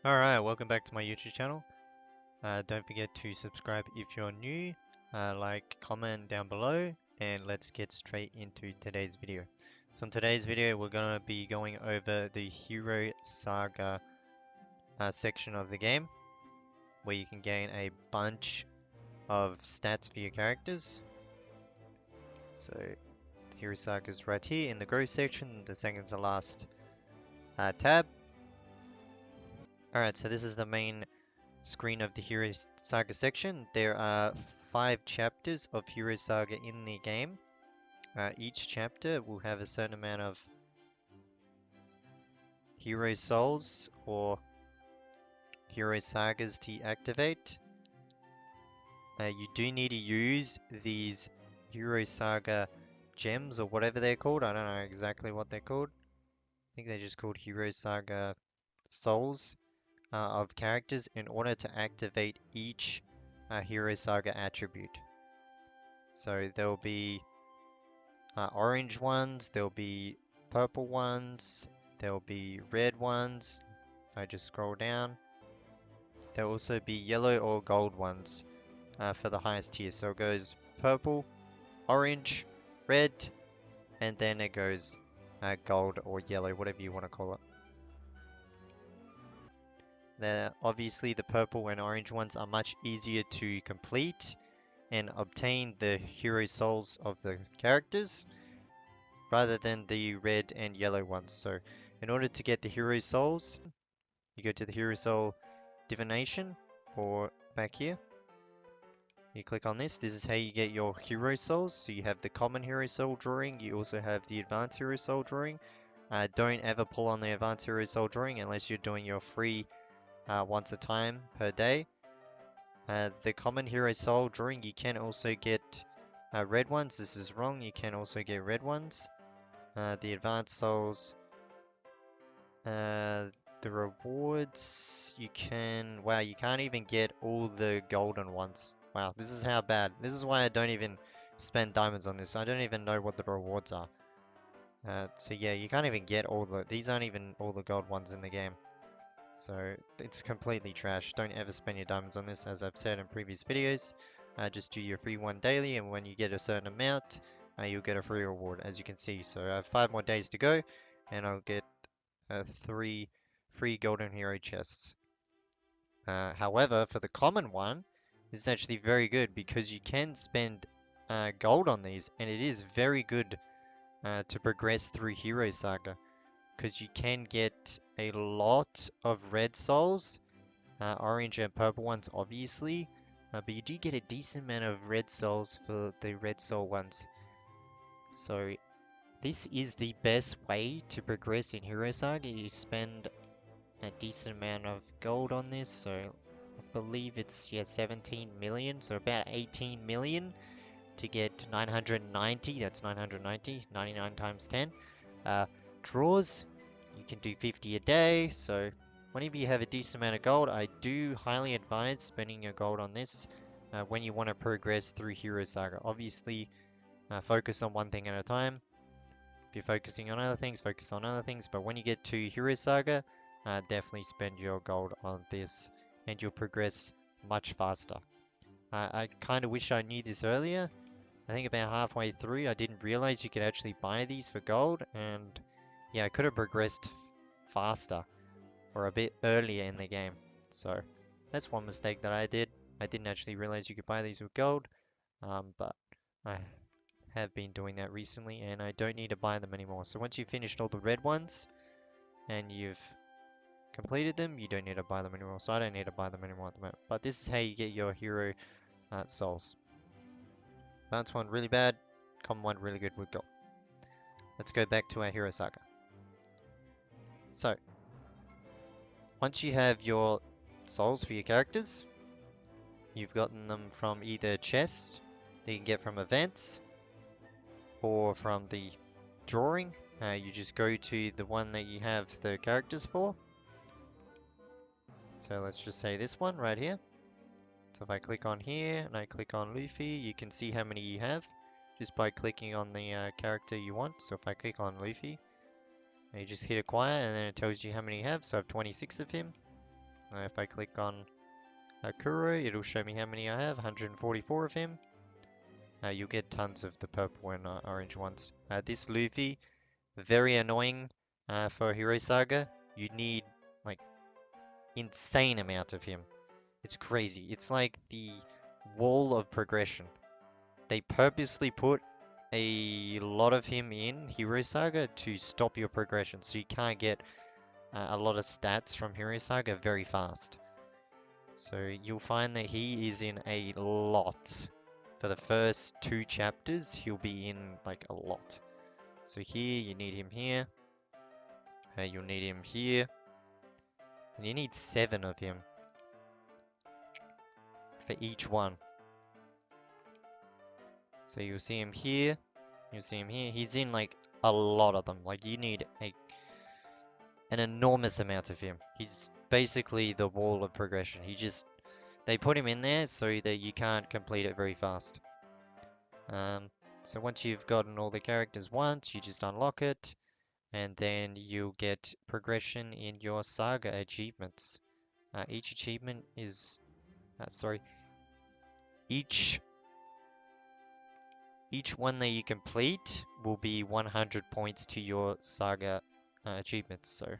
Alright, welcome back to my YouTube channel. Don't forget to subscribe if you're new, like, comment down below, and let's get straight into today's video. So in today's video, we're going to be going over the Hero Saga section of the game, where you can gain a bunch of stats for your characters. So the Hero Saga is right here in the growth section, the second to last tab. Alright, so this is the main screen of the Hero Saga section. There are 5 chapters of Hero Saga in the game. Each chapter will have a certain amount of Hero Souls or Hero Sagas to activate. You do need to use these Hero Saga gems or whatever they're called. I don't know exactly what they're called. I think they're just called Hero Saga Souls of characters in order to activate each Hero Saga attribute. So there'll be orange ones, there'll be purple ones, there'll be red ones. If I just scroll down, there'll also be yellow or gold ones for the highest tier. So it goes purple, orange, red, and then it goes gold or yellow, whatever you want to call it. Obviously, the purple and orange ones are much easier to complete and obtain the hero souls of the characters rather than the red and yellow ones. So in order to get the hero souls, you go to the hero soul divination or back here. You click on this. This is how you get your hero souls. So you have the common hero soul drawing. You also have the advanced hero soul drawing. Don't ever pull on the advanced hero soul drawing unless you're doing your free once a time per day. The common hero soul drawing, you can also get red ones. This is wrong. You can also get red ones. The advanced souls, the rewards, you can, wow, you can't even get all the golden ones. Wow, this is how bad. This is why I don't even spend diamonds on this. I don't even know what the rewards are. So yeah, you can't even get these aren't even all the gold ones in the game. So it's completely trash. Don't ever spend your diamonds on this, as I've said in previous videos. Just do your free one daily, and when you get a certain amount, you'll get a free reward, as you can see. So I have 5 more days to go, and I'll get 3 free golden hero chests. However, for the common one, this is actually very good because you can spend gold on these, and it is very good to progress through Hero Saga because you can get a lot of red souls, orange and purple ones obviously, but you do get a decent amount of red souls for the red soul ones. So this is the best way to progress in Hero Saga. You spend a decent amount of gold on this, so I believe it's 17 million, so about 18 million to get 990. That's 990, 99 times 10. Draws, you can do 50 a day, so whenever you have a decent amount of gold, I do highly advise spending your gold on this when you want to progress through Hero Saga. Obviously, focus on one thing at a time. If you're focusing on other things, focus on other things, but when you get to Hero Saga, definitely spend your gold on this and you'll progress much faster. I kind of wish I knew this earlier. I think about halfway through I didn't realize you could actually buy these for gold, and yeah, I could have progressed faster or a bit earlier in the game. So that's one mistake that I did. I didn't actually realize you could buy these with gold, but I have been doing that recently and I don't need to buy them anymore. So once you've finished all the red ones and you've completed them, you don't need to buy them anymore. So I don't need to buy them anymore at the moment. But this is how you get your hero souls. Advanced one really bad, common one really good with gold. Let's go back to our Hero Saga. So, once you have your souls for your characters, you've gotten them from either chests that you can get from events or from the drawing. You just go to the one that you have the characters for. So let's just say this one right here. So if I click on here and I click on Luffy, you can see how many you have just by clicking on the character you want. So if I click on Luffy, you just hit acquire and then it tells you how many you have. So I have 26 of him. If I click on Kuro, it'll show me how many I have, 144 of him. You'll get tons of the purple and orange ones. This Luffy, very annoying for Hero Saga. You need like insane amount of him. It's crazy. It's like the wall of progression. They purposely put a lot of him in Hero Saga to stop your progression, so you can't get a lot of stats from Hero Saga very fast. So you'll find that he is in a lot. For the first 2 chapters, he'll be in like a lot. So here, you need him here. You'll need him here. And you need 7 of him for each one. So you'll see him here. You'll see him here. He's in like a lot of them. Like you need an enormous amount of him. He's basically the wall of progression. They put him in there so that you can't complete it very fast. So once you've gotten all the characters once, you just unlock it, and then you'll get progression in your Saga achievements. Each achievement is, sorry, each one that you complete will be 100 points to your Saga achievements. So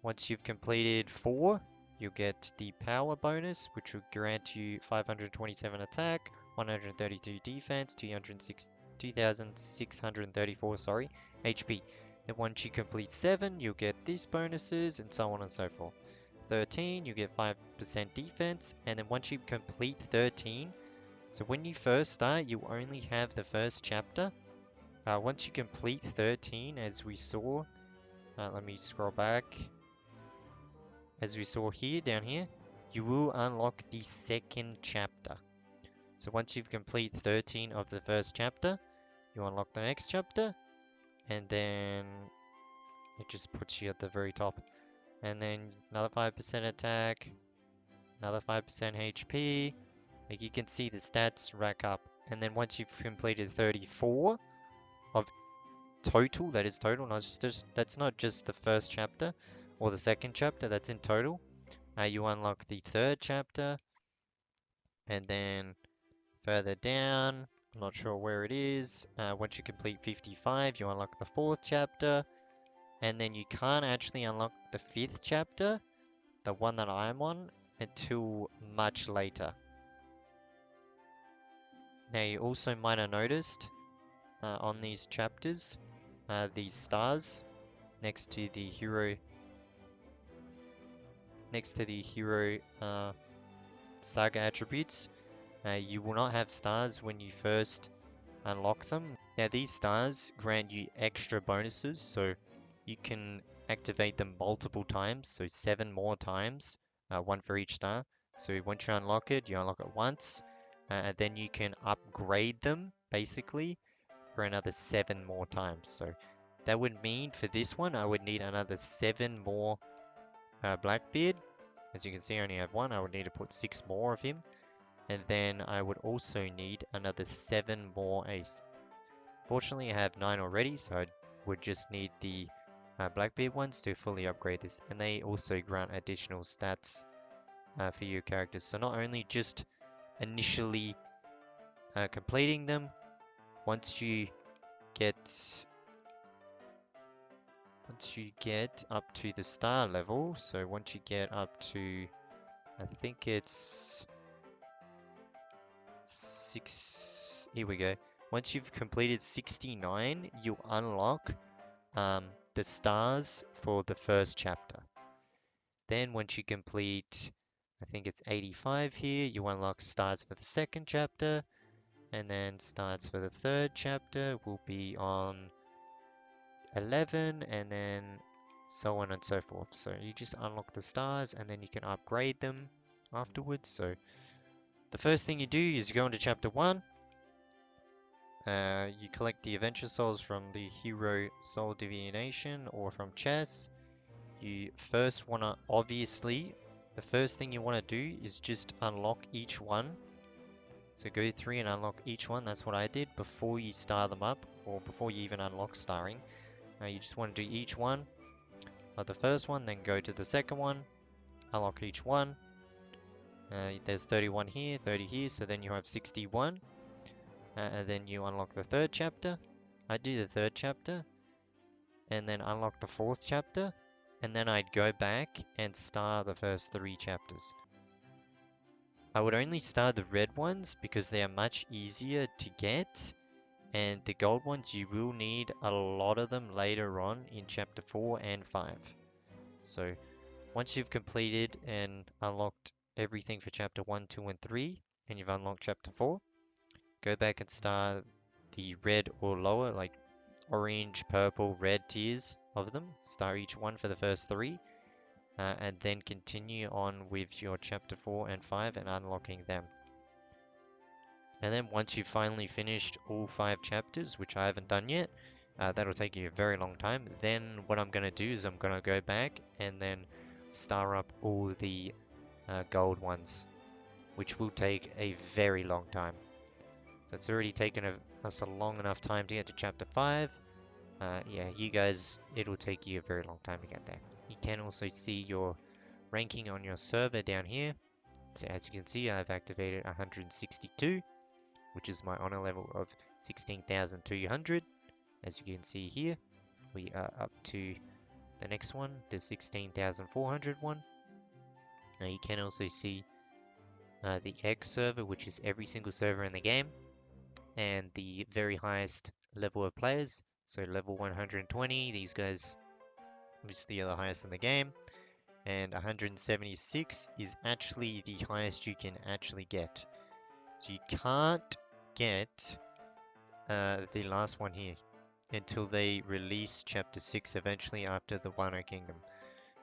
once you've completed 4, you'll get the power bonus, which will grant you 527 attack, 132 defense, 2,634, sorry, HP. Then once you complete 7, you'll get these bonuses, and so on and so forth. 13, you get 5% defense, and then once you complete 13, so when you first start, you only have the first chapter. Once you complete 13, as we saw, let me scroll back. As we saw here, down here, you will unlock the second chapter. So once you've completed 13 of the first chapter, you unlock the next chapter, and then it just puts you at the very top. And then another 5% attack, another 5% HP. Like you can see the stats rack up. And then once you've completed 34 of total, that is total, that's not just the first chapter or the second chapter, that's in total. You unlock the third chapter, and then further down, I'm not sure where it is. Once you complete 55, you unlock the fourth chapter, and then you can't actually unlock the 5th chapter, the one that I'm on, until much later. Now you also might have noticed on these chapters, these stars next to the hero Saga attributes. You will not have stars when you first unlock them. Now these stars grant you extra bonuses, so you can activate them multiple times, so 7 more times, 1 for each star. So once you unlock it once, and then you can upgrade them, basically, for another 7 more times. So that would mean for this one, I would need another 7 more Blackbeard. As you can see, I only have 1. I would need to put 6 more of him. And then I would also need another 7 more Ace. Fortunately, I have 9 already, so I would just need the Blackbeard ones to fully upgrade this. And they also grant additional stats for your characters. So not only just initially completing them, once you get up to the star level, so once you get up to, I think it's 6, here we go. Once you've completed 69, you unlock the stars for the first chapter. Then once you complete, I think it's 85 here, you unlock stars for the second chapter, and then stars for the third chapter will be on 11, and then so on and so forth. So you just unlock the stars, and then you can upgrade them afterwards. So the first thing you do is you go into chapter 1. You collect the adventure souls from the hero soul divination or from chess. You first want to, obviously, the first thing you want to do is just unlock each one. So go through and unlock each one. That's what I did before you star them up, or before you even unlock starring. You just want to do each one of the first one, then go to the second one, unlock each one. There's 31 here, 30 here, so then you have 61. And then you unlock the third chapter. I do the third chapter, and then unlock the fourth chapter, and then I'd go back and start the first 3 chapters. I would only start the red ones because they are much easier to get, and the gold ones you will need a lot of them later on in chapter 4 and 5. So once you've completed and unlocked everything for chapter 1, 2, and 3, and you've unlocked chapter 4, go back and start the red or lower, like orange, purple, red tiers of them. Start each one for the first 3, and then continue on with your chapter 4 and 5 and unlocking them. And then once you've finally finished all 5 chapters, which I haven't done yet, that'll take you a very long time. Then what I'm going to do is I'm going to go back and then star up all the gold ones, which will take a very long time. So it's already taken us a long enough time to get to chapter 5. Yeah, you guys, it'll take you a very long time to get there. You can also see your ranking on your server down here. So as you can see, I've activated 162, which is my honor level of 16,200. As you can see here, we are up to the next one, the 16,401. Now you can also see the X server, which is every single server in the game, and the very highest level of players. So level 120, these guys obviously are the highest in the game, and 176 is actually the highest you can actually get. So you can't get the last one here until they release chapter 6 eventually after the Wano Kingdom.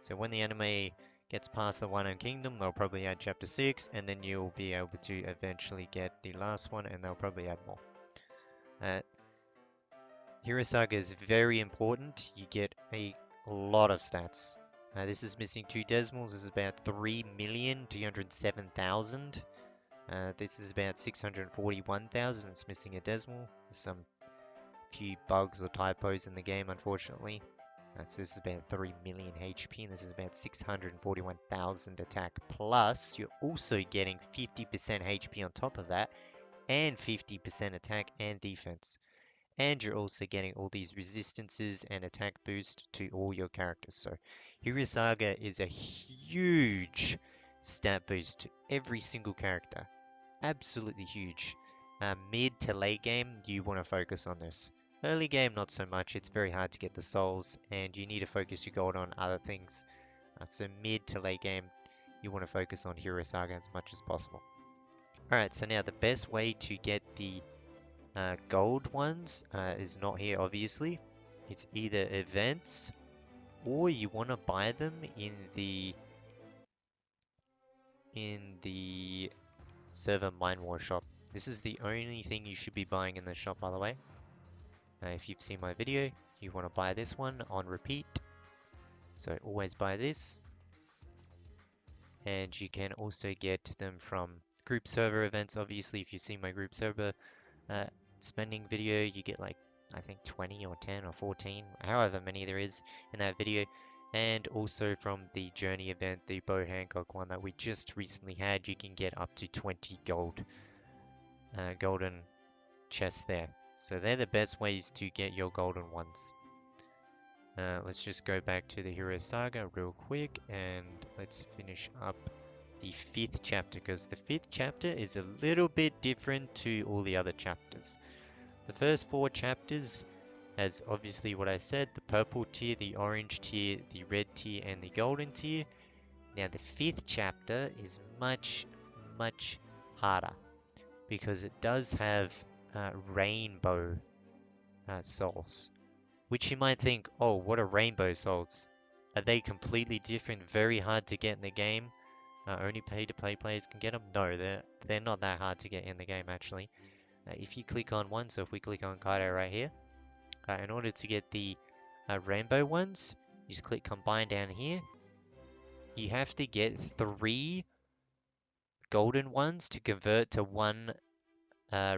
So when the anime gets past the Wano Kingdom, they'll probably add chapter 6, and then you'll be able to eventually get the last one, and they'll probably add more. Hero Saga is very important. You get a lot of stats. This is missing 2 decimals. This is about 3,207,000. This is about 641,000. It's missing a decimal. There's some few bugs or typos in the game, unfortunately. So this is about 3 million HP, and this is about 641,000 attack. Plus, you're also getting 50% HP on top of that, and 50% attack and defense. And you're also getting all these resistances and attack boost to all your characters. So Hero Saga is a huge stat boost to every single character. Absolutely huge. Mid to late game, you want to focus on this. Early game, not so much. It's very hard to get the souls, and you need to focus your gold on other things. So mid to late game, you want to focus on Hero Saga as much as possible. Alright, so now the best way to get the gold ones is not here, obviously. It's either events, or you want to buy them in the server Mine War shop. This is the only thing you should be buying in the shop, by the way. If you've seen my video, you want to buy this one on repeat. So always buy this. And you can also get them from group server events. Obviously, if you see my group server spending video, you get like, I think 20 or 10 or 14, however many there is in that video. And also from the journey event, the Bo Hancock one that we just recently had, you can get up to 20 golden chests there. So they're the best ways to get your golden ones. Let's just go back to the Hero Saga real quick, and let's finish up the 5th chapter, because the 5th chapter is a little bit different to all the other chapters. The first 4 chapters, as obviously what I said, the purple tier, the orange tier, the red tier, and the golden tier. Now the 5th chapter is much, much harder, because it does have rainbow souls. Which you might think, oh, what are rainbow souls? Are they completely different, very hard to get in the game? Only pay-to-play players can get them? No, they're not that hard to get in the game, actually. If you click on one, so if we click on Kaido right here, in order to get the rainbow ones, you just click combine down here. You have to get 3 golden ones to convert to 1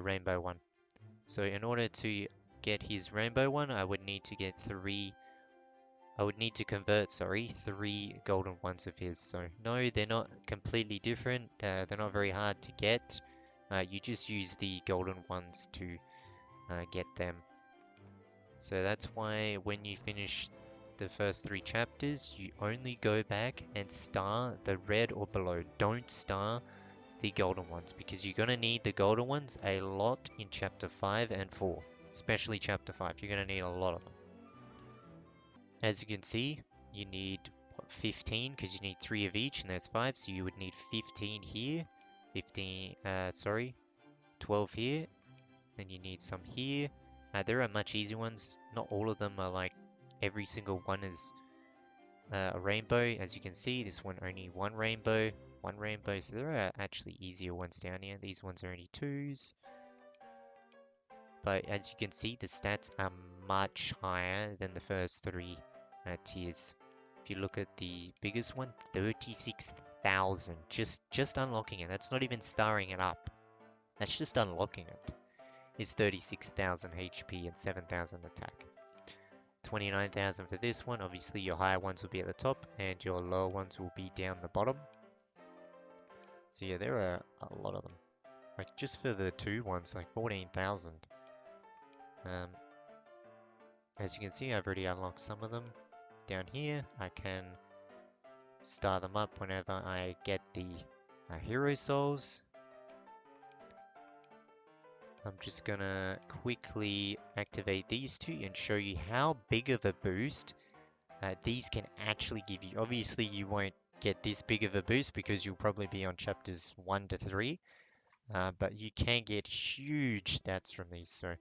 rainbow one. So in order to get his rainbow one, I would need to get 3 I would need to convert, sorry, 3 golden ones of his. So no, they're not completely different. They're not very hard to get. You just use the golden ones to get them. So that's why when you finish the first 3 chapters, you only go back and star the red or below. Don't star the golden ones because you're going to need the golden ones a lot in chapter 5 and 4. Especially chapter 5. You're going to need a lot of them. As you can see, you need what, 15 because you need 3 of each and there's 5. So you would need 15 here. 12 here. Then you need some here. There are much easier ones. Not all of them are like every single one is a rainbow. As you can see, this one only one rainbow. One rainbow. So there are actually easier ones down here. These ones are only 2s. But as you can see, the stats are much higher than the first 3 tiers. If you look at the biggest one, 36,000. Just unlocking it. That's not even starring it up. That's just unlocking it. Is 36,000 HP and 7,000 attack. 29,000 for this one. Obviously, your higher ones will be at the top and your lower ones will be down the bottom. So yeah, there are a lot of them. Like just for the 2 ones, like 14,000. As you can see, I've already unlocked some of them. Down here, I can start them up whenever I get the hero souls. I'm just gonna quickly activate these 2 and show you how big of a boost these can actually give you. Obviously, you won't get this big of a boost because you'll probably be on chapters 1 to 3, but you can get huge stats from these. So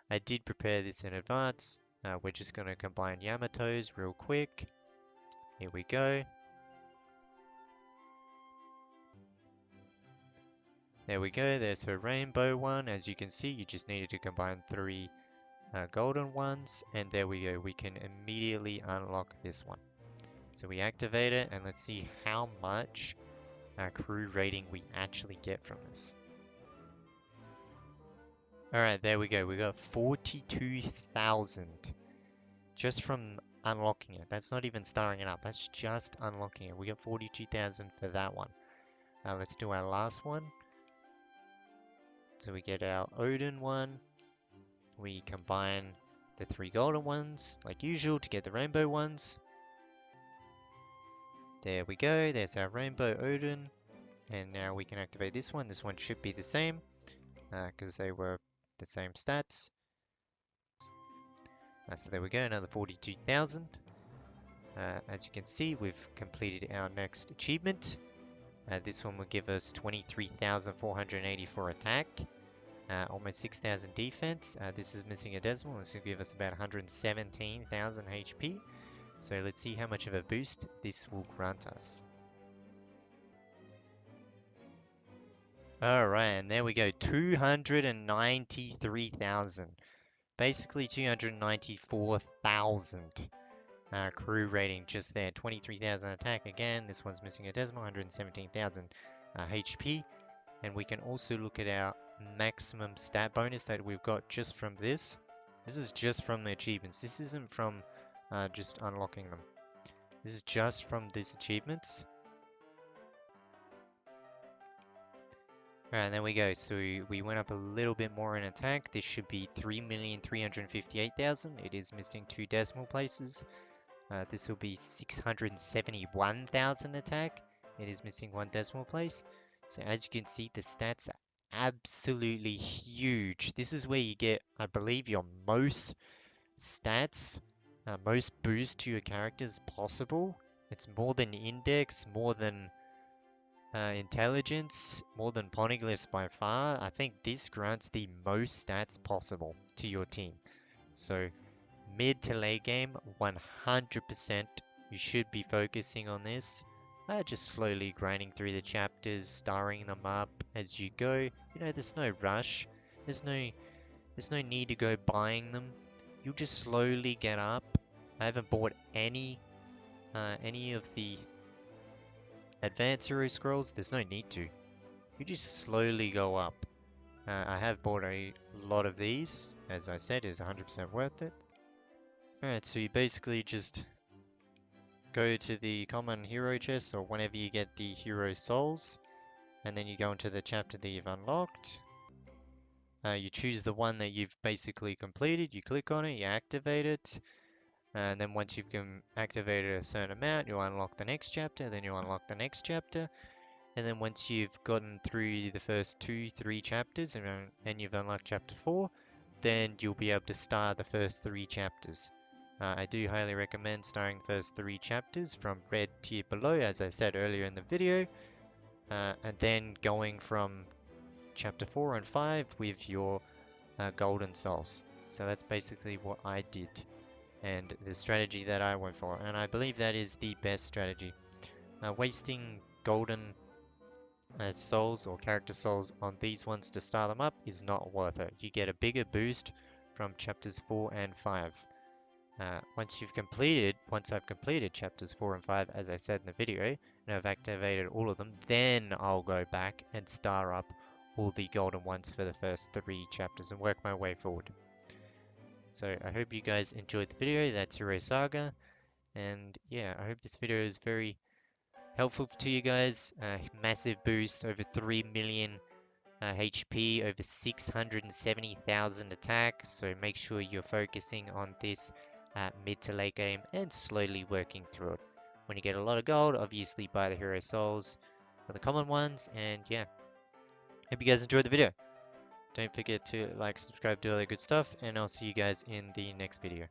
I did prepare this in advance. We're just going to combine Yamato's real quick. Here we go. There we go, there's her rainbow one. As you can see, you just needed to combine 3 golden ones, and there we go. We can immediately unlock this one. So we activate it, and let's see how much crew rating we actually get from this. Alright, there we go. We got 42,000 just from unlocking it. That's not even starring it up. That's just unlocking it. We got 42,000 for that one. Let's do our last one. So we get our Odin one. We combine the 3 golden ones, like usual, to get the rainbow ones. There we go. There's our rainbow Odin. And now we can activate this one. This one should be the same, because they were the same stats. So there we go, another 42,000. As you can see, we've completed our next achievement. This one will give us 23,484 attack, almost 6,000 defense. This is missing a decimal. This will give us about 117,000 HP. So let's see how much of a boost this will grant us. Alright, and there we go, 293,000. Basically 294,000 crew rating just there. 23,000 attack again. This one's missing a decimal, 117,000 HP. And we can also look at our maximum stat bonus that we've got just from this. This is just from the achievements. This isn't from just unlocking them. This is just from these achievements. Alright, there we go. So we went up a little bit more in attack. This should be 3,358,000. It is missing 2 decimal places. This will be 671,000 attack. It is missing 1 decimal place. So as you can see, the stats are absolutely huge. This is where you get, I believe, your most stats, most boost to your characters possible. It's more than Index, more than Intelligence, more than Poneglyphs by far. I think this grants the most stats possible to your team. So mid to late game, 100% you should be focusing on this. Just slowly grinding through the chapters, starring them up as you go. You know, there's no rush. There's no need to go buying them. You'll just slowly get up. I haven't bought any of the advanced hero scrolls. There's no need to. You just slowly go up. I have bought a lot of these. As I said, is 100% worth it. Alright, so you basically just go to the common hero chest or whenever you get the hero souls, and then you go into the chapter that you've unlocked. You choose the one that you've basically completed, you click on it, you activate it, and then once you've activated a certain amount, you unlock the next chapter, then you unlock the next chapter, and then once you've gotten through the first 2, 3 chapters and you've unlocked chapter 4, then you'll be able to star the first 3 chapters. I do highly recommend starring the first 3 chapters from red tier below, as I said earlier in the video, and then going from chapter 4 and 5 with your golden souls. So that's basically what I did and the strategy that I went for, and I believe that is the best strategy. Wasting golden souls or character souls on these ones to start them up is not worth it. You get a bigger boost from chapters 4 and 5. Once I've completed chapters 4 and 5, as I said in the video, and I've activated all of them, then I'll go back and star up all the golden ones for the first 3 chapters and work my way forward. So I hope you guys enjoyed the video. That's Hero Saga, and yeah, I hope this video is very helpful to you guys. Massive boost, over 3 million HP, over 670,000 attack, so make sure you're focusing on this mid to late game and slowly working through it. When you get a lot of gold, obviously buy the hero souls for the common ones, and yeah, hope you guys enjoyed the video. Don't forget to like, subscribe, do all that good stuff, and I'll see you guys in the next video.